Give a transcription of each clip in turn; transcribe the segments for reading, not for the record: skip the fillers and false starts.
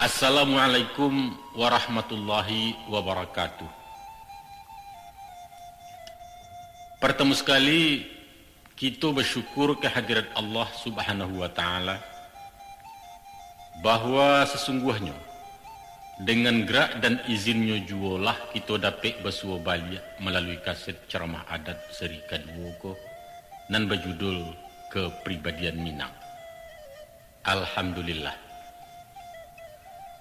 Assalamualaikum warahmatullahi wabarakatuh. Pertama sekali kita bersyukur kehadirat Allah Subhanahu wa taala bahwa sesungguhnya dengan gerak dan izinnya jualah kita dapat bersua balik melalui kaset ceramah adat seri kedua ko nan berjudul Kepribadian Minang. Alhamdulillah.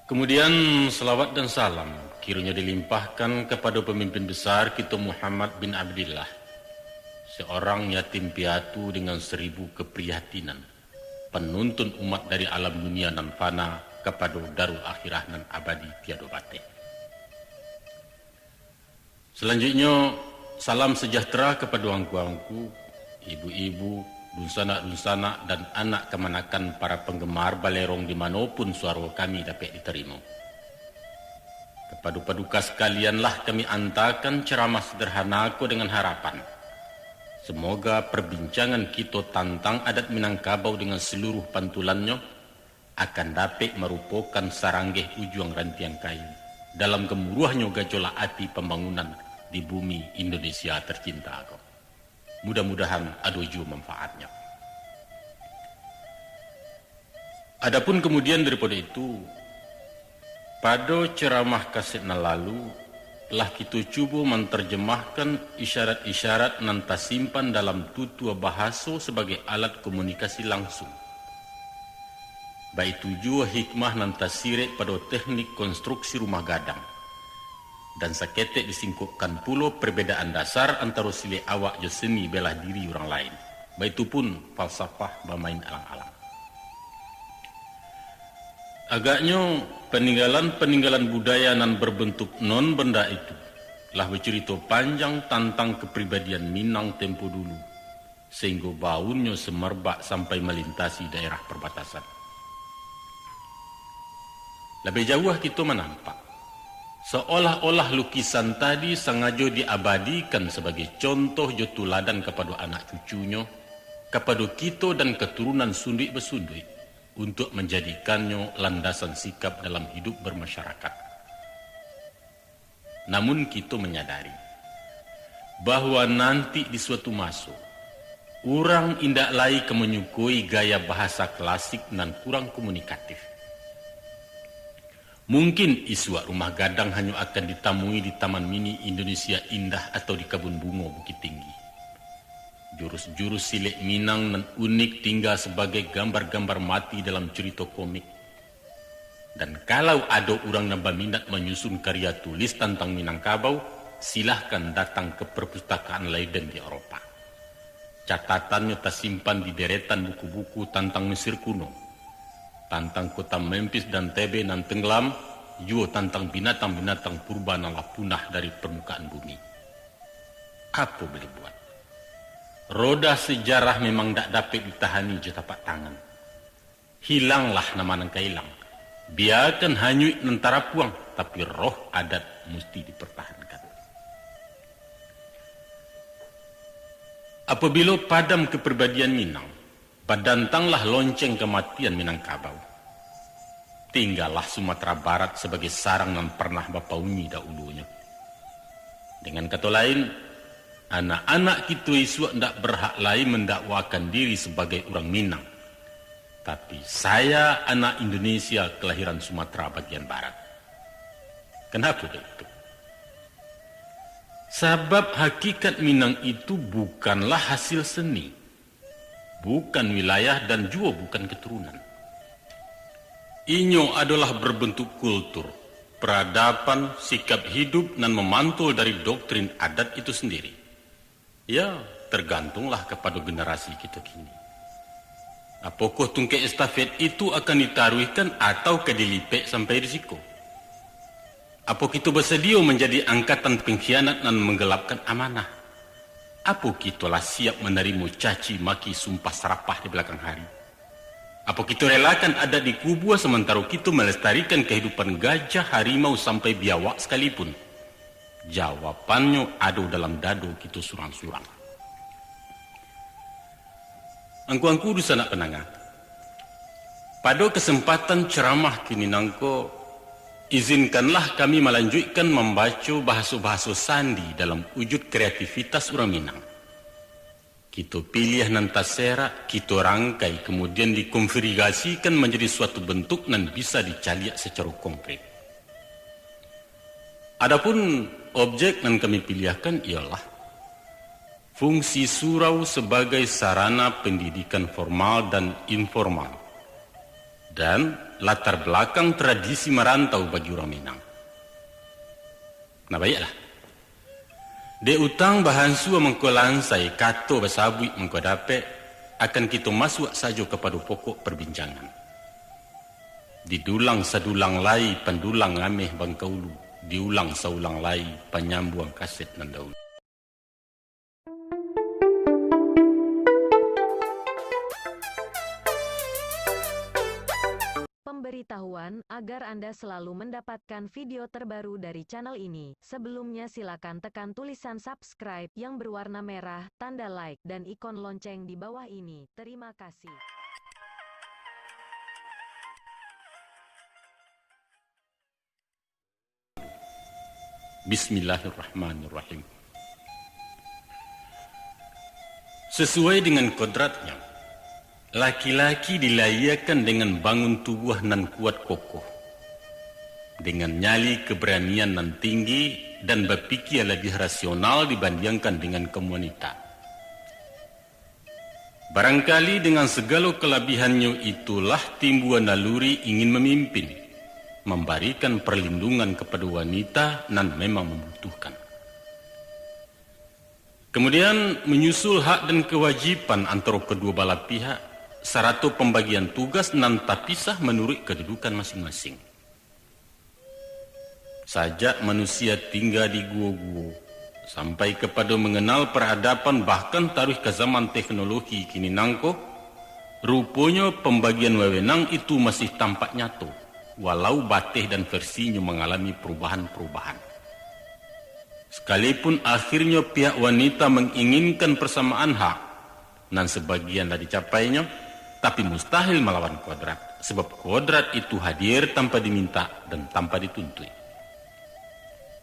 Kemudian selawat dan salam kiranya dilimpahkan kepada pemimpin besar kita Muhammad bin Abdillah, seorang yatim piatu dengan 1000 keprihatinan, penuntun umat dari alam dunia nan fana kepada darul akhirah nan abadi tiada batin. Selanjutnya salam sejahtera kepada angku-angku, ibu-ibu, dunsana-dunsana dan anak kemanakan para penggemar balerong dimanapun suara kami dapat diterima. Kepada paduka sekalianlah kami antarkan ceramah sederhana ko dengan harapan semoga perbincangan kita tentang adat Minangkabau dengan seluruh pantulannya akan dapat merupakan saranggeh ujung rantian kayu dalam gemuruhnya gejolak api pembangunan di bumi Indonesia tercinta ko. Mudah-mudahan ada juga manfaatnya. Adapun kemudian daripada itu, pada ceramah kaset na lalu telah kita cuba menterjemahkan isyarat-isyarat nan tersimpan dalam tutur bahasa sebagai alat komunikasi langsung. Baik tujuh hikmah nan tersirat pada teknik konstruksi rumah gadang. Dan saketek disingkupkan pula perbedaan dasar antara sile awak jo seni belah diri orang lain. Baitu pun falsafah bermain alang-alang. Agaknya peninggalan-peninggalan budaya nan berbentuk non benda itu lah bercerita panjang tentang kepribadian Minang tempo dulu, sehingga baunnya semerbak sampai melintasi daerah perbatasan. Lebih jauh kita menampak seolah-olah lukisan tadi sengaja diabadikan sebagai contoh jotuladan kepada anak cucunya, kepada kita dan keturunan sundik bersundik untuk menjadikannya landasan sikap dalam hidup bermasyarakat. Namun kita menyadari bahwa nanti di suatu masa orang indak lai menyukui gaya bahasa klasik nan kurang komunikatif. Mungkin isuak rumah gadang hanya akan ditemui di Taman Mini Indonesia Indah atau di Kebun Bunga Bukit Tinggi. Jurus-jurus silik Minang dan unik tinggal sebagai gambar-gambar mati dalam cerita komik. Dan kalau ada orang yang berminat menyusun karya tulis tentang Minangkabau, silahkan datang ke perpustakaan Leiden di Eropa. Catatannya tersimpan di deretan buku-buku tentang Mesir kuno, tentang kota Memphis dan Tebe nan tenggelam, juga tentang binatang-binatang purba yang punah dari permukaan bumi. Apa boleh buat? Roda sejarah memang tak dapat ditahani je tapak tangan. Hilanglah nama nang hilang. Biarkan hanyut nentara puang, tapi roh adat mesti dipertahankan. Apabila padam kepribadian Minang, padantanglah lonceng kematian Minangkabau. Tinggallah Sumatera Barat sebagai sarang yang pernah bapauni dahulunya. Dengan kata lain, anak-anak kita isu tidak berhak lain mendakwakan diri sebagai orang Minang. Tapi saya anak Indonesia kelahiran Sumatera bagian Barat. Kenapa begitu? Sebab hakikat Minang itu bukanlah hasil seni, bukan wilayah dan juga bukan keturunan. Inyo adalah berbentuk kultur, peradaban, sikap hidup dan memantul dari doktrin adat itu sendiri. Ya, tergantunglah kepada generasi kita kini. Apakah tungkai estafet itu akan ditaruhkan atau kedilipek sampai risiko? Apa kita bersedia menjadi angkatan pengkhianat dan menggelapkan amanah? Apa kita lah siap menerima caci maki sumpah serapah di belakang hari? Apa kita relakan ada di kubur sementara kita melestarikan kehidupan gajah, harimau sampai biawak sekalipun? Jawabannya ada dalam dado kita surang-surang. Angku-angku sanak penangah. Pada kesempatan ceramah kini nangko, izinkanlah kami melanjutkan membaca bahasa-bahasa sandi dalam wujud kreativitas orang Minang. Kita pilih nan tasera, kita rangkai, kemudian dikonfigurasikan menjadi suatu bentuk nan bisa dicaliak secara konkret. Adapun objek yang kami pilihkan ialah fungsi surau sebagai sarana pendidikan formal dan informal, dan latar belakang tradisi merantau bagi orang Minang. Nah baiklah, de utang bahan sua mengkolansai kato basabui mengkodape akan kita masuk saja kepada pokok perbincangan. Didulang sadulang lai pendulang ameh bangkaulu, diulang saulang lai penyambuang kaset nandaulu. Pemberitahuan agar Anda selalu mendapatkan video terbaru dari channel ini. Sebelumnya silakan tekan tulisan subscribe yang berwarna merah, tanda like, dan ikon lonceng di bawah ini. Terima kasih. Bismillahirrahmanirrahim. Sesuai dengan kodratnya, laki-laki dilayakan dengan bangun tubuh nan kuat kokoh, dengan nyali keberanian nan tinggi dan berpikir lebih rasional dibandingkan dengan kaum wanita. Barangkali dengan segala kelebihannya itulah timbul naluri ingin memimpin, memberikan perlindungan kepada wanita nan memang membutuhkan. Kemudian menyusul hak dan kewajiban antara kedua belah pihak, serta pembagian tugas nan tak pisah menurut kedudukan masing-masing. Sajak manusia tinggal di gua-gua, sampai kepada mengenal peradaban bahkan taruh ke zaman teknologi kini nangko, rupanya pembagian wewenang itu masih tampak nyata, walau batih dan versinya mengalami perubahan-perubahan. Sekalipun akhirnya pihak wanita menginginkan persamaan hak, dan sebagian dah dicapainya, tapi mustahil melawan kodrat, sebab kodrat itu hadir tanpa diminta dan tanpa dituntut.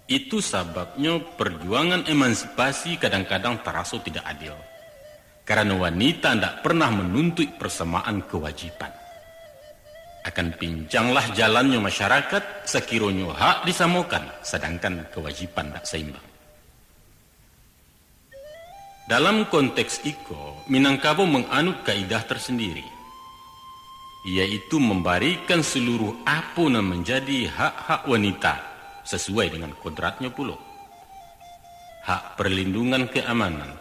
Itu sebabnya perjuangan emansipasi kadang-kadang terasa tidak adil, karena wanita tidak pernah menuntut persamaan kewajiban. Akan pincanglah jalannya masyarakat sekiranya hak disamakan, sedangkan kewajiban tak seimbang. Dalam konteks itu, Minangkabau menganut kaidah tersendiri, yaitu memberikan seluruh apa yang menjadi hak-hak wanita sesuai dengan kodratnya pula. Hak perlindungan keamanan,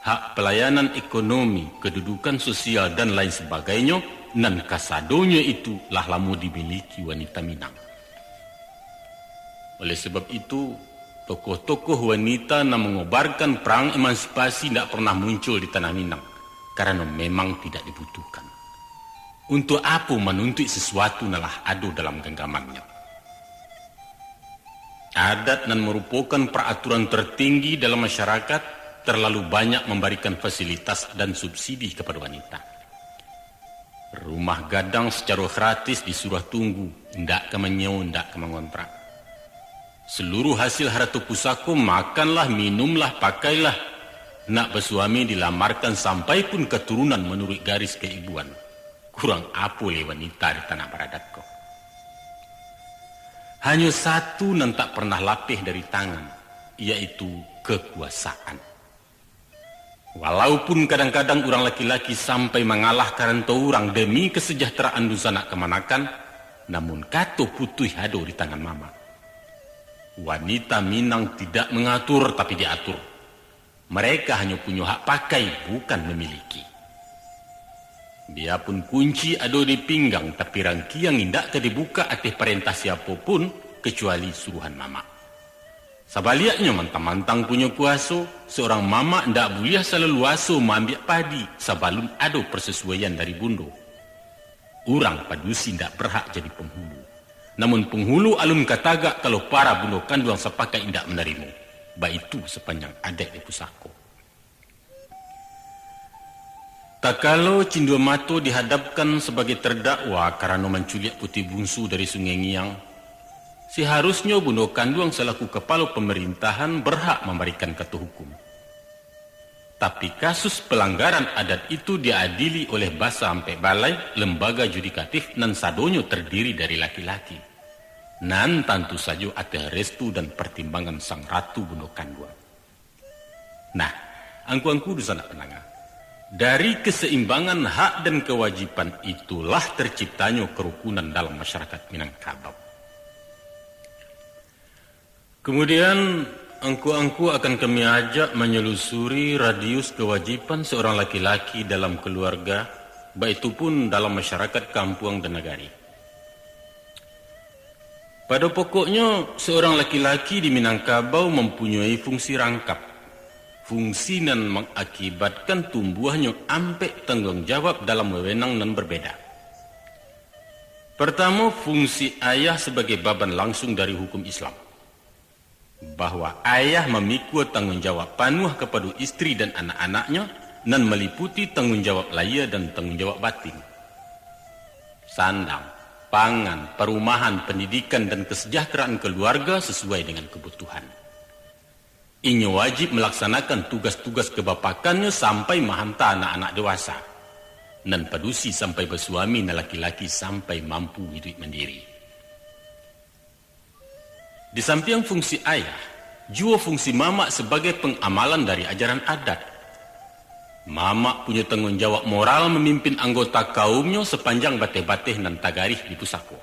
hak pelayanan ekonomi, kedudukan sosial dan lain sebagainya, dan kasadonya itu lah lama dimiliki wanita Minang. Oleh sebab itu, tokoh-tokoh wanita yang mengobarkan perang emansipasi tidak pernah muncul di tanah Minang, karena memang tidak dibutuhkan. Untuk apa menuntut sesuatu nalah ada dalam genggamannya. Adat dan merupakan peraturan tertinggi dalam masyarakat, terlalu banyak memberikan fasilitas dan subsidi kepada wanita. Rumah gadang secara gratis disuruh tunggu, ndak ke menyewa, ndak ke mengontrak. Seluruh hasil harta pusaka makanlah, minumlah, pakailah. Nak bersuami dilamarkan sampai pun keturunan menurut garis keibuan. Kurang apa le wanita di tanah beradatku. Hanya satu yang tak pernah lapih dari tangan, yaitu kekuasaan. Walaupun kadang-kadang orang laki-laki sampai mengalahkan orang demi kesejahteraan dusana kemanakan, namun kato putih hado di tangan mama. Wanita Minang tidak mengatur tapi diatur. Mereka hanya punya hak pakai, bukan memiliki. Biarpun kunci ada di pinggang, tapi rangkiang tidak dibuka atas perintah siapapun kecuali suruhan mama. Sebaliknya mantang-mantang punya kuasa, seorang mama tidak boleh seleluasa mengambil padi sebelum ada persesuaian dari bundo. Orang padusi tidak berhak jadi penghulu. Namun penghulu alun katagak kalau para bundo kandung sepakat tidak menerima. Baik itu sepanjang adat di pusako. Tak kalau Cinduamato dihadapkan sebagai terdakwa karena menculik putih bungsu dari Sungai Ngiang, seharusnya Bundo Kanduang selaku kepala pemerintahan berhak memberikan kata hukum. Tapi kasus pelanggaran adat itu diadili oleh Basa Ampe Balai, lembaga judikatif nan sadonyo terdiri dari laki-laki. Nan tentu saja ada restu dan pertimbangan sang ratu Bundo Kanduang. Nah, angku-angku dosa nak penangah. Dari keseimbangan hak dan kewajiban itulah terciptanya kerukunan dalam masyarakat Minangkabau. Kemudian angku-angku akan kami ajak menyelusuri radius kewajiban seorang laki-laki dalam keluarga, baik itu pun dalam masyarakat kampung dan negari. Pada pokoknya, seorang laki-laki di Minangkabau mempunyai fungsi rangkap. Fungsi nan mengakibatkan tumbuhnya ampek tanggung jawab dalam wewenang nan berbeda. Pertama, fungsi ayah sebagai baban langsung dari hukum Islam. Bahwa ayah memikul tanggung jawab penuh kepada istri dan anak-anaknya dan meliputi tanggung jawab lahir dan tanggung jawab batin. Sandang, pangan, perumahan, pendidikan dan kesejahteraan keluarga sesuai dengan kebutuhan. Inya wajib melaksanakan tugas-tugas kebapakannya sampai mahanta anak-anak dewasa. Dan padusi sampai bersuami na laki-laki sampai mampu hidup mandiri. Di samping fungsi ayah, juga fungsi mama sebagai pengamalan dari ajaran adat. Mama punya tanggung jawab moral memimpin anggota kaumnya sepanjang bateh-bateh dan tagarih di pusako.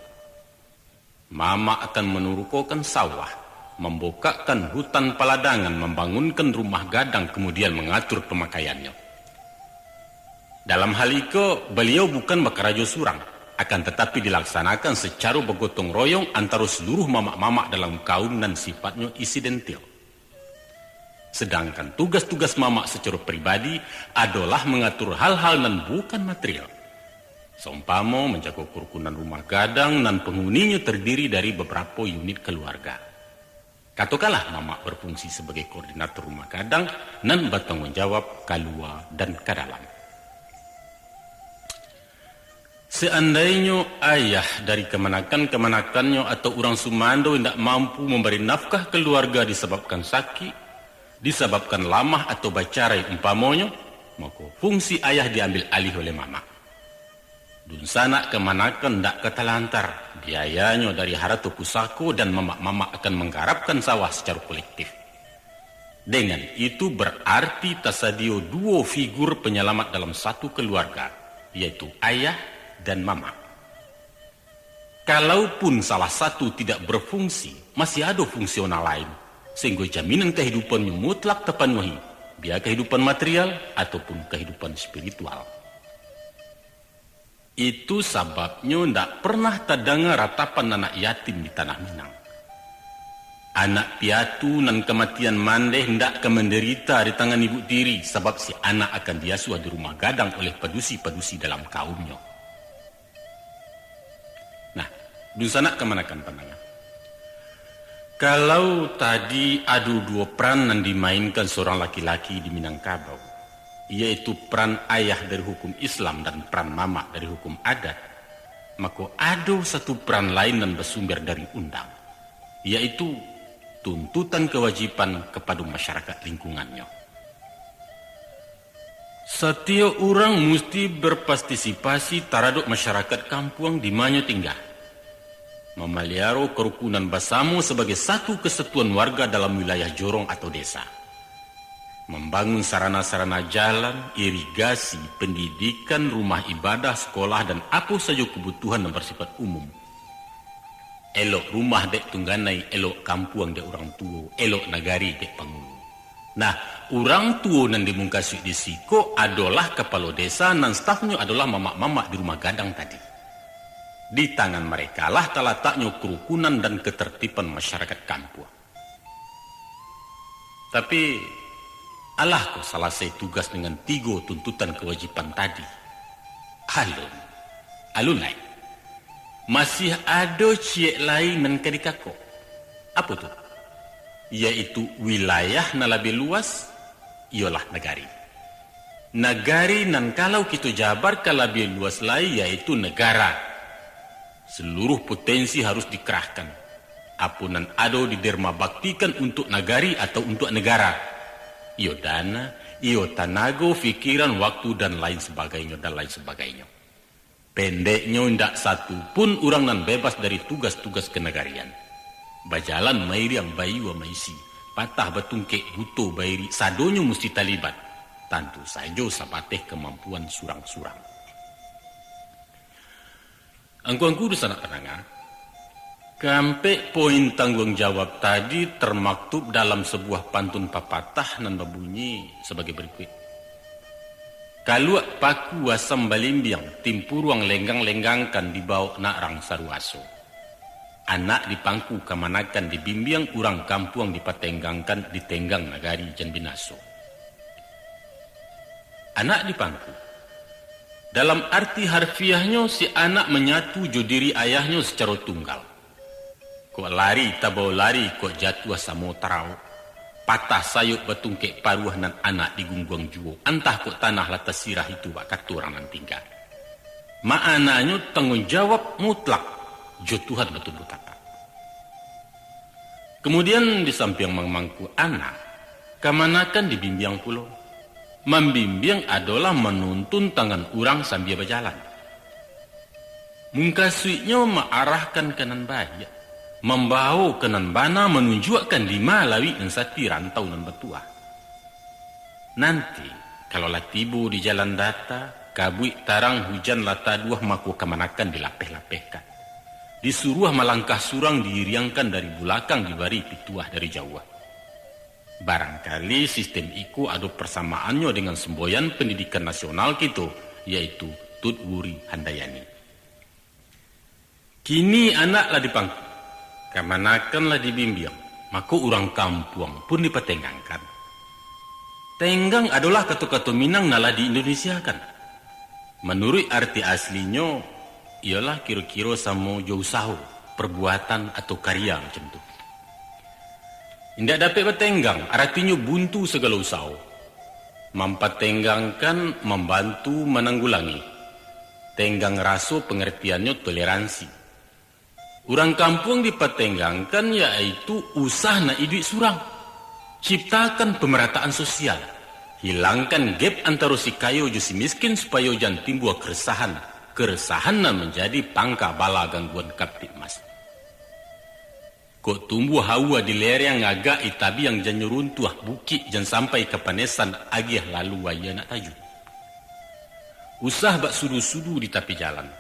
Mama akan menurukokan sawah, membukakan hutan paladangan, membangunkan rumah gadang, kemudian mengatur pemakaiannya. Dalam hal itu, beliau bukan bakarajo surang, akan tetapi dilaksanakan secara bergotong royong antara seluruh mama-mama dalam kaum dan sifatnya insidental. Sedangkan tugas-tugas mama secara pribadi adalah mengatur hal-hal dan bukan material. Seumpama menjaga kerukunan rumah gadang dan penghuninya terdiri dari beberapa unit keluarga. Katakanlah mama berfungsi sebagai koordinator rumah gadang dan bertanggung jawab keluar dan ke dalam. Seandainya ayah dari kemanakan-kemanakannya atau orang Sumando tidak mampu memberi nafkah keluarga disebabkan sakit, disebabkan lamah atau bacarai umpamanya, maka fungsi ayah diambil alih oleh mama. Dunsana kemanakan tidak ketalantar, biayanya dari harta pusako dan mama-mama akan menggarapkan sawah secara kolektif. Dengan itu berarti tersedia dua figur penyelamat dalam satu keluarga, yaitu ayah dan mama. Kalaupun salah satu tidak berfungsi, masih ada fungsional lain, sehingga jaminan kehidupannya mutlak terpenuhi, biar kehidupan material ataupun kehidupan spiritual. Itu sebabnya tidak pernah terdengar ratapan anak yatim di tanah Minang. Anak piatu dan kematian mandeh tidak kemenderita di tangan ibu tiri, sebab si anak akan diasuh di rumah gadang oleh padusi-padusi dalam kaumnya. Nah, dunsana kemanakan pandangan. Kalau tadi ada dua peran yang dimainkan seorang laki-laki di Minangkabau, yaitu peran ayah dari hukum Islam dan peran mama dari hukum adat, maka ada satu peran lain dan bersumber dari undang, yaitu tuntutan kewajiban kepada masyarakat lingkungannya. Setiap orang mesti berpartisipasi terhadap masyarakat kampung di mana tinggal, memelihara kerukunan bersama sebagai satu kesatuan warga dalam wilayah jorong atau desa. Membangun sarana-sarana jalan, irigasi, pendidikan, rumah ibadah, sekolah, dan apa saja kebutuhan yang bersifat umum. Elok rumah dek tungganai, elok kampung dek orang tua, elok nagari dek pangulu. Nah, orang tua yang dimungkasui di siko adalah kepala desa dan stafnya adalah mama-mama di rumah gadang tadi. Di tangan mereka lah terletaknya kerukunan dan ketertiban masyarakat kampung. Tapi alah kok selesai tugas dengan 3 tuntutan kewajiban tadi. Alun lain. Masih ada ciek lain dan kadikako. Apa tu? Yaitu wilayah na lebih luas, ialah negari. Nagari nan kalau kita jabar ke lebih luas lagi yaitu negara. Seluruh potensi harus dikerahkan. Apunan ado diderma baktikan untuk nagari atau untuk negara. Iyo dana, iyo tanago, fikiran, waktu dan lain sebagainya dan lain sebagainya. Pendeknya ndak satu pun orang nan bebas dari tugas-tugas kenegarian. Bajalan mairi yang bayu wa maisi, patah batungke buto bairi sadonyo mesti talibat. Tentu saja sabateh kemampuan surang-surang. Angku-angku di sana pendengar, kampe poin tanggung jawab tadi termaktub dalam sebuah pantun papatah nan berbunyi sebagai berikut. Kaluak paku asam balimbiang, timpuruang lenggang-lenggangkan di bawah nak rang saruaso. Anak dipangku kamanakan dibimbiang, urang kampuang dipatenggangkan ditenggang nagari jan binaso. Anak dipangku. Dalam arti harfiahnya si anak menyatu jo diri ayahnya secara tunggal. Kok lari tabau lari, kok jatuh samo tarau. Patah sayuk batungke paruah nan anak di gungguang juo. Antah kok tanah latas sirah itu bakat orang nan tinggal. Ma'ananya tanggung jawab mutlak. Jo Tuhan betul betapa. Kemudian di samping mangku anak, kamanakan dibimbiang pulau. Membimbing adalah menuntun tangan orang sambil berjalan. Mungkasuitnya mengarahkan kanan bahaya. Membawa kanan bana menunjukkan di malawi dan sati rantau nan betua. Nanti kalau lah tibu di jalan data, kabui tarang hujan lata duah maku kamanakan dilapeh-lapehkan. Disuruh melangkah surang diriangkan dari belakang dibari pituah dari jauh. Barangkali sistem iku ada persamaannya dengan semboyan pendidikan nasional kita, yaitu Tut Wuri Handayani. Kini anaklah dipangku, kamanakanlah dibimbing, maka orang kampung pun dipatenggangkan. Tenggang adalah kata-kata Minang nalah di Indonesia kan. Menurut arti aslinya, ialah kira-kira sama jauh sahu, perbuatan atau karya macam tu. Tidak dapat bertenggang, artinya buntu segala usaha. Mempatenggangkan, membantu, menanggulangi. Tenggang raso pengertiannya toleransi. Orang kampung dipatenggangkan yaitu usaha na idui surang. Ciptakan pemerataan sosial. Hilangkan gap antara si kayo jo si miskin supaya jangan timbul keresahan. Keresahan na menjadi pangka bala gangguan kaptipmas. Kok tumbuh hawa di lereng agak itabi yang jangan runtuh bukit jangan sampai ke panesan agih lalu waya nak taju. Usah bak sudu-sudu di tepi jalan.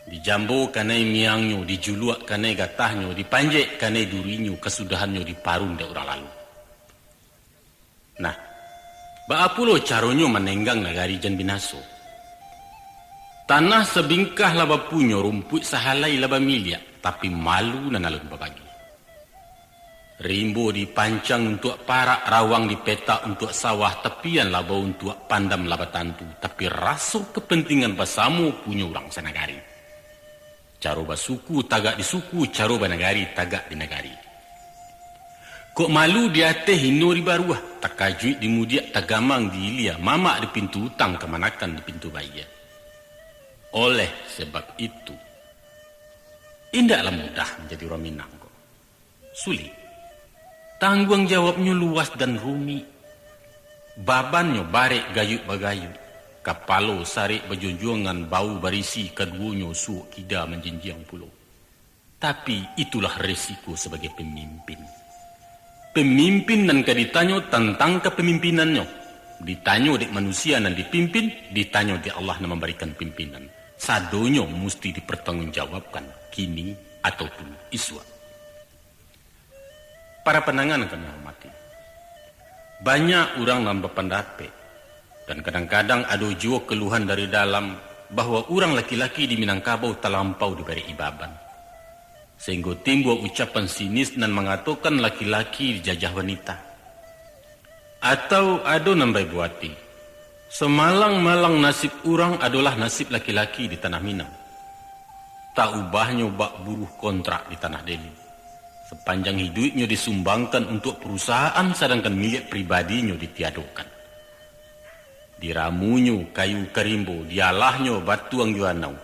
Dijambo kanai miangnya, dijuluak kanai gatahnya, dipanjek kanai durinya, kesudahannya diparun da orang lalu. Nah, bak apulo caronyo menenggang nagari jan binaso. Tanah sebingkah laba punya rumput sahalai laba miliak, tapi malu na nalun babagi. Rimbo dipancang untuk parak, rawang dipetak untuk sawah, tepian laba untuk pandam laba tantu. Tapi rasa kepentingan basamu punya orang sanagari. Caro basuku tagak di suku, caro banagari tagak di negari. Kok malu di ateh hino di baruah, takajuit di mudiak tagamang di ilia, mamak di pintu utang kemanakan di pintu bayar. Oleh sebab itu, indaklah mudah menjadi orang Minang kok. Sulit. Tanggung jawabnya luas dan rumit. Babannya barek gayut bagayut. Kapalo sarik berjunjungan bau barisi keduanya suuk kida menjenjiang pulau. Tapi itulah resiko sebagai pemimpin. Pemimpin dan ditanya tentang kepemimpinannya. Ditanya dek manusia dan dipimpin, ditanya dek Allah yang memberikan pimpinan. Sadonyo mesti dipertanggungjawabkan kini ataupun iswa. Para penangan kami hormati. Banyak orang yang berpendapat dan kadang-kadang ada jiwa keluhan dari dalam bahwa orang laki-laki di Minangkabau terlampau diberi ibaban. Sehingga timbul ucapan sinis dan mengatakan laki-laki dijajah wanita. Atau ada nambai buati. Semalang-malang nasib orang adalah nasib laki-laki di tanah Minang. Tak ubahnya bak buruh kontrak di tanah Delhi. Sepanjang hidupnya disumbangkan untuk perusahaan sedangkan milik pribadinya ditiadakan. Diramunyo kayu karimbo, dialahnya batuang juanau.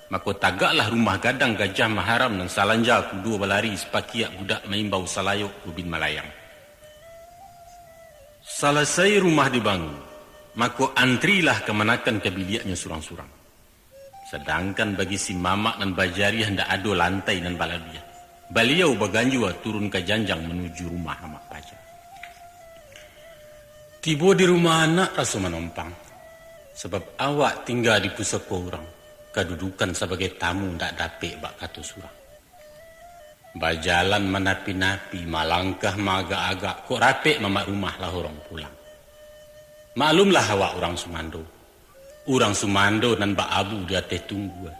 Maka tagaklah rumah gadang gajah maharam dan salanja ku dua balari sepakiak budak maimbau salayok ubin malayang. Selesai rumah dibangun, maka antrilah kemanakan ke biliaknya surang-surang. Sedangkan bagi si mamak dan bajari hendak ado lantai dan baladia. Beliau baganjua turun ke janjang menuju rumah amak baja. Tiba di rumah anak rasa menompang. Sebab awak tinggal di pusat orang. Kedudukan sebagai tamu ndak dapet bak kata surang. Bajalan menapi-napi, malangkah magak-agak, kok rapek mamak rumah lah orang pulang. Maklumlah awak orang Sumando. Orang Sumando dan Bak Abu dia teh tunggu.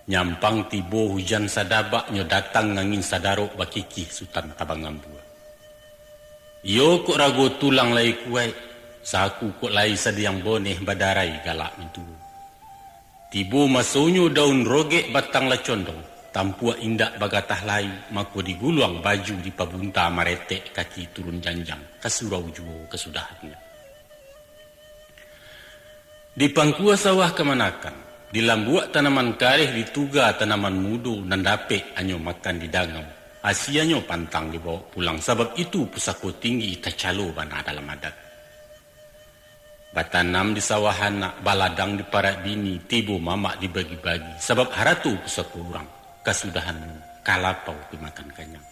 Nyampang tibo hujan sadabak nyo datang ngangin sadarok bakiki Sultan Tabangambua. Yo kok rago tulang lai kuai, saku kok lai sadiang boneh badarai galak mintu. Tibo masonyo daun rogek batang lacondong, tampua indak bagatah lai, mako diguluang baju di pabunta maretek kaki turun janjang, kasurau juo kesudahannya. Di pangkua sawah kemanakan, di lambuak tanaman kareh dituga tanaman mudo dan dapek anyo makan di dangau. Asianyo pantang dibawa pulang, sebab itu pusako tinggi itacalo bana dalam adat. Batanam di sawahana, baladang di parak bini, tibo mamak dibagi-bagi. Sebab haratu pusako orang, kasudahan kalapau dimakan kanyang.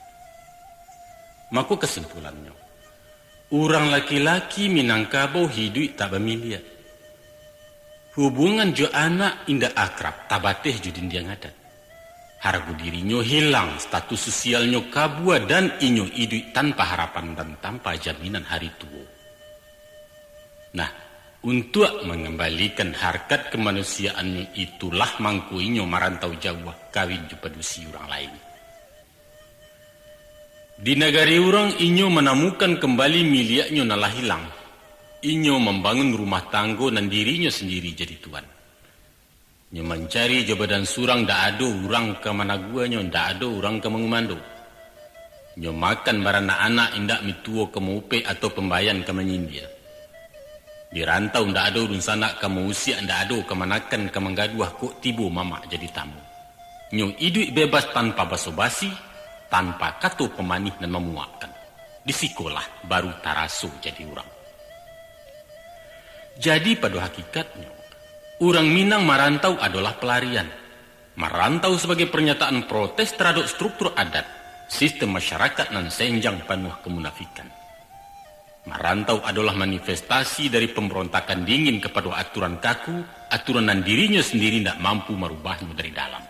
Maka kesimpulannya, orang laki-laki Minangkabau hidup tak bermilia. Hubungan jo anak indah akrab, tabateh jo dindiang adat. Harga dirinya hilang, status sosialnya kabua dan inyo hidup tanpa harapan dan tanpa jaminan hari tua. Nah, untuk mengembalikan harkat kemanusiaannya itulah mangku inyo marantau Jawa kawin jupadusi orang lain. Di negari orang inyo menemukan kembali miliaknya nalah hilang. Inyo membangun rumah tangga dan dirinya sendiri jadi tuan. Nyo mencari jabatan surang ndak ada orang ke mana guanya, ndak ada orang ke mengumando. Nyo makan barana anak indak mituo ke mupe atau pembayan ke menyindia. Di rantau ndak ada urun sanak ke usia ndak ada ke manakan ke menggaduah kok tibo mamak jadi tamu. Nyo hidup bebas tanpa basa-basi, tanpa kata pemanih dan memuakkan. Di sekolah baru taraso jadi orang. Jadi pada hakikatnya, orang Minang marantau adalah pelarian. Marantau sebagai pernyataan protes terhadap struktur adat, sistem masyarakat dan senjang penuh kemunafikan. Marantau adalah manifestasi dari pemberontakan dingin kepada aturan kaku, aturan dan dirinya sendiri tidak mampu merubahnya dari dalam.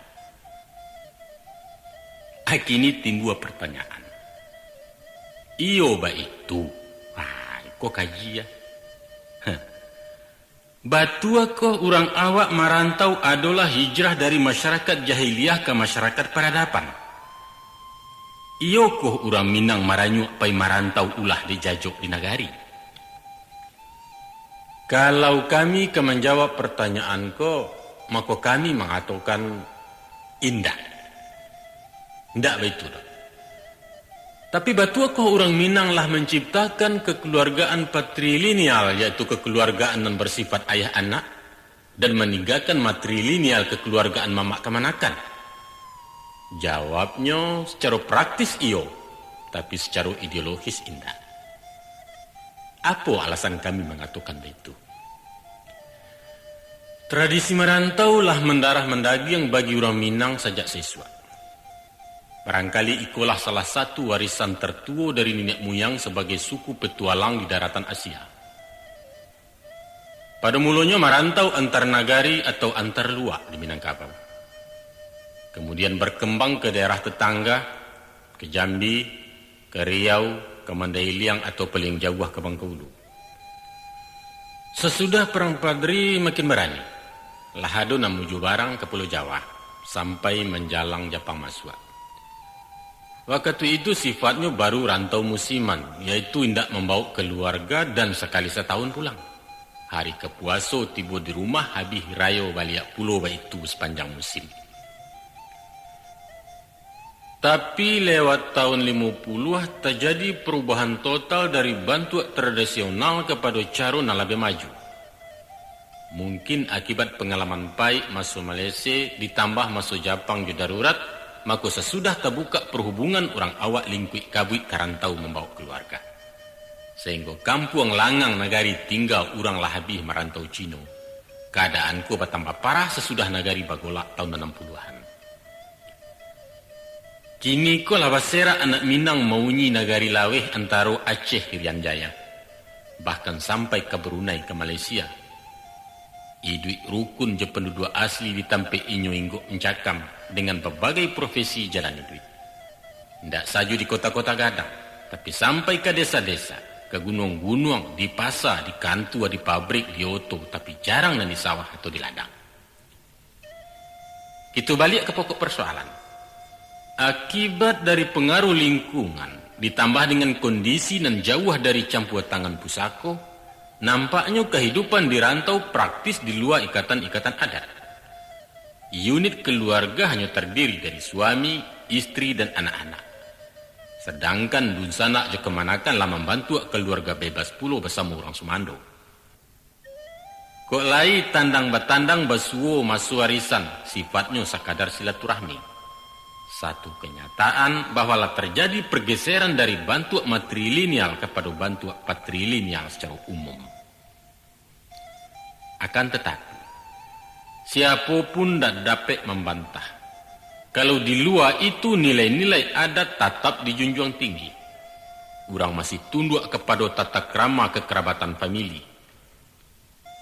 Kini timbul pertanyaan. Iyo ba itu? Kok kaji ya? Batua ko orang awak marantau adalah hijrah dari masyarakat jahiliyah ke masyarakat peradaban. Iyo ko orang Minang maranyuk pai marantau ulah dijajok di nagari. Kalau kami ke menjawab pertanyaan ko, maka kami mengatakan indah. Ndak begitu. Tapi batua kau orang Minang lah menciptakan kekeluargaan patrilineal, yaitu kekeluargaan yang bersifat ayah anak, dan meninggalkan matrilineal kekeluargaan mamak kemanakan. Jawabnya secara praktis iyo, tapi secara ideologis indah. Apa alasan kami mengatakan begitu? Tradisi merantau lah mendarah mendaging bagi orang Minang sejak siswa. Barangkali ikulah salah satu warisan tertua dari nenek moyang sebagai suku petualang di daratan Asia. Pada mulanya merantau antar nagari atau antar luak di Minangkabau. Kemudian berkembang ke daerah tetangga, ke Jambi, ke Riau, ke Mandailing atau paling jauh ke Bengkulu. Sesudah Perang Padri makin berani, lahado namuju barang ke Pulau Jawa sampai menjalang Japang Maswa. Waktu itu sifatnya baru rantau musiman, yaitu hendak membawa keluarga dan sekali setahun pulang. Hari kepuaso tiba di rumah habis rayo balik pulau itu sepanjang musim. Tapi lewat tahun 50 terjadi perubahan total dari bantuan tradisional kepada cara yang lebih maju. Mungkin akibat pengalaman pahit masuk Malaysia ditambah masuk Jepang di darurat, maka sesudah terbuka perhubungan orang awak lingkuit kabuit karantau membawa keluarga. Sehingga kampung langang negari tinggal orang lah habis merantau Cino. Keadaanku bertambah parah sesudah negari bagolak tahun 60-an. Kini ko labasera anak Minang maunyi negari laweh antara Aceh Irian Jaya. Bahkan sampai ke Brunei ke Malaysia. Iduit rukun je penduduk asli ditampe inyo inggo mencakam dengan berbagai profesi jalan duit. Tidak saja di kota-kota gadang, tapi sampai ke desa-desa, ke gunung-gunung, di pasar, di kantor, di pabrik, di oto, tapi jarang dan di sawah atau di ladang. Kita balik ke pokok persoalan. Akibat dari pengaruh lingkungan, ditambah dengan kondisi dan jauh dari campur tangan pusako, nampaknya kehidupan di rantau praktis di luar ikatan-ikatan adat. Unit keluarga hanya terdiri dari suami, istri, dan anak-anak. Sedangkan dunsanak je kemanakan lah membantu keluarga bebas pulau bersama orang Sumando. Kok lai tandang batandang basuo masuk warisan, sifatnya sekadar silaturahmi. Satu kenyataan bahwa lah terjadi pergeseran dari bantuan matrilineal kepada bantuan patrilineal secara umum. Akan tetapi, siapapun tak dapat membantah. Kalau di luar itu nilai-nilai adat tetap dijunjung tinggi. Orang masih tunduk kepada tata krama kekerabatan famili.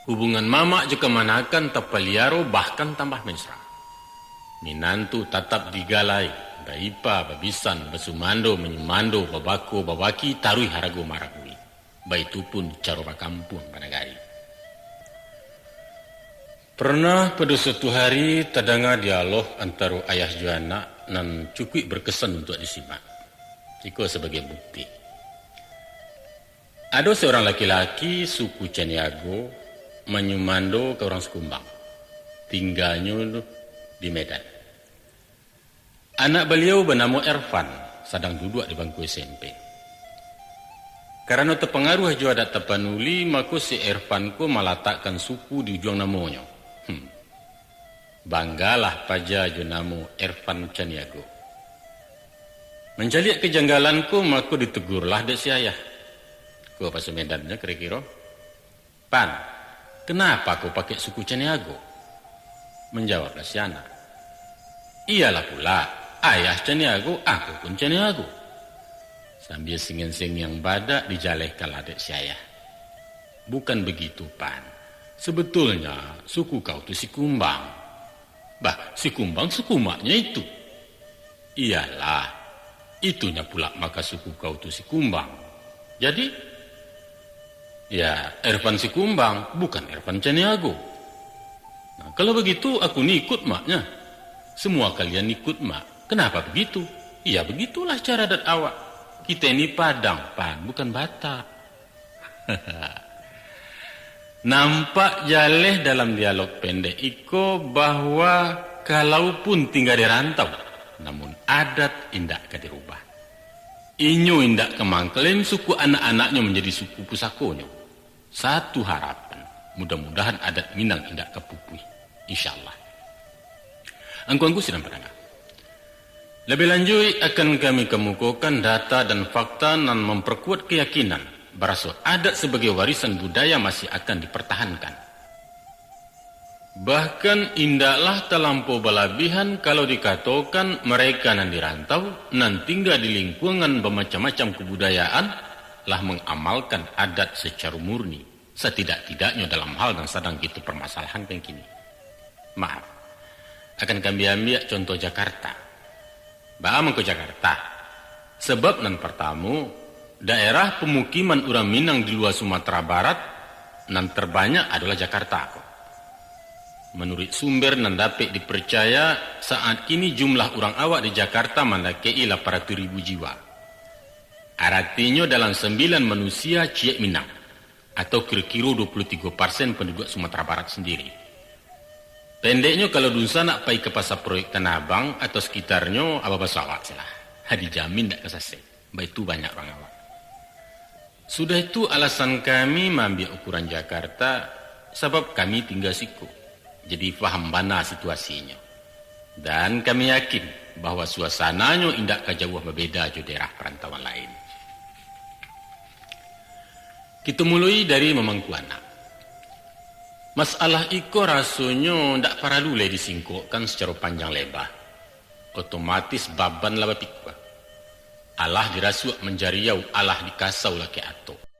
Hubungan mama juga manakan terpeliaro bahkan tambah mesra. Minantu tetap digalai, baipa, babisan, basumando, menyumando, babako, babaki, tarui harago maragui. Baitu pun caroba kampung panagari. Pernah pada suatu hari terdengar dialog antara ayah Juana dan cukup berkesan untuk disimak. Iko sebagai bukti. Ada seorang laki-laki suku Caniago menyumando ke orang Sekumbang. Tinggalnya di Medan. Anak beliau bernama Ervan, sedang duduk di bangku SMP. Karena terpengaruh jua adat Tapanuli, maka si Ervan ko meletakkan suku di ujung namanya. Banggalah paja jo namo Ervan Caniago. Menjaliak kejanggalanku, maka ditegurlah dek si ayah. Ko pas Medannya kira-kira, Pan, kenapa kau pakai suku Caniago? Menjawablah si anak, iyalah pula, ayah Caniago, aku pun Caniago. Sambil singin-sing yang badak dijalehkan adik si ayah. Bukan begitu, Pan. Sebetulnya suku kau itu Sikumbang. Bah, Sikumbang suku maknya itu. Iyalah, itunya pula maka suku kau itu Sikumbang. Jadi, ya Ervan Sikumbang, bukan Ervan Caniago. Nah, kalau begitu aku ni ikut maknya. Semua kalian ikut mak. Kenapa begitu? Iya begitulah cara adat awak. Kita ini Padang, Pan, bukan Batak. Nampak jaleh dalam dialog pendek iko bahwa kalaupun tinggal di rantau, namun adat indak ka dirubah. Inyo indak kemangkelen suku anak-anaknya menjadi suku pusakonyo. Satu harapan, mudah-mudahan adat Minang indak kepupui. InsyaAllah. Angku-angku sidang pendengar. Lebih lanjut akan kami kemukakan data dan fakta dan memperkuat keyakinan bahwa adat sebagai warisan budaya masih akan dipertahankan. Bahkan indaklah terlampau berlebihan kalau dikatakan mereka yang dirantau dan tinggal di lingkungan bermacam-macam kebudayaan lah mengamalkan adat secara murni. Setidak-tidaknya dalam hal yang sedang kita permasalahan kini. Maaf, akan kami ambil contoh Jakarta. Baam ke Jakarta. Sebab nan pertama, daerah pemukiman orang Minang di luar Sumatera Barat nan terbanyak adalah Jakarta. Menurut sumber nan dapat dipercaya, saat kini jumlah orang awak di Jakarta mendekati 800.000 jiwa. Artinya dalam 9 manusia ciek Minang, atau kira-kira 23% penduduk Sumatera Barat sendiri. Pendeknya kalau dunsa nak pergi ke pasar proyek Tanah Abang atau sekitarnya, apa bahasa awak salah. Dijamin tak kesasih. Baik itu banyak orang awak. Sudah itu alasan kami mengambil ukuran Jakarta, sebab kami tinggal siku. Jadi faham bana situasinya. Dan kami yakin bahwa suasananya indak kajauh berbeda jo daerah perantauan lain. Kita mulai dari Memangkuana. Masalah iko rasanya ndak perlu le disingkokkan secara panjang lebar. Otomatis baban laba pikwa. Allah dirasuak menjariau, Allah dikasau laki ato.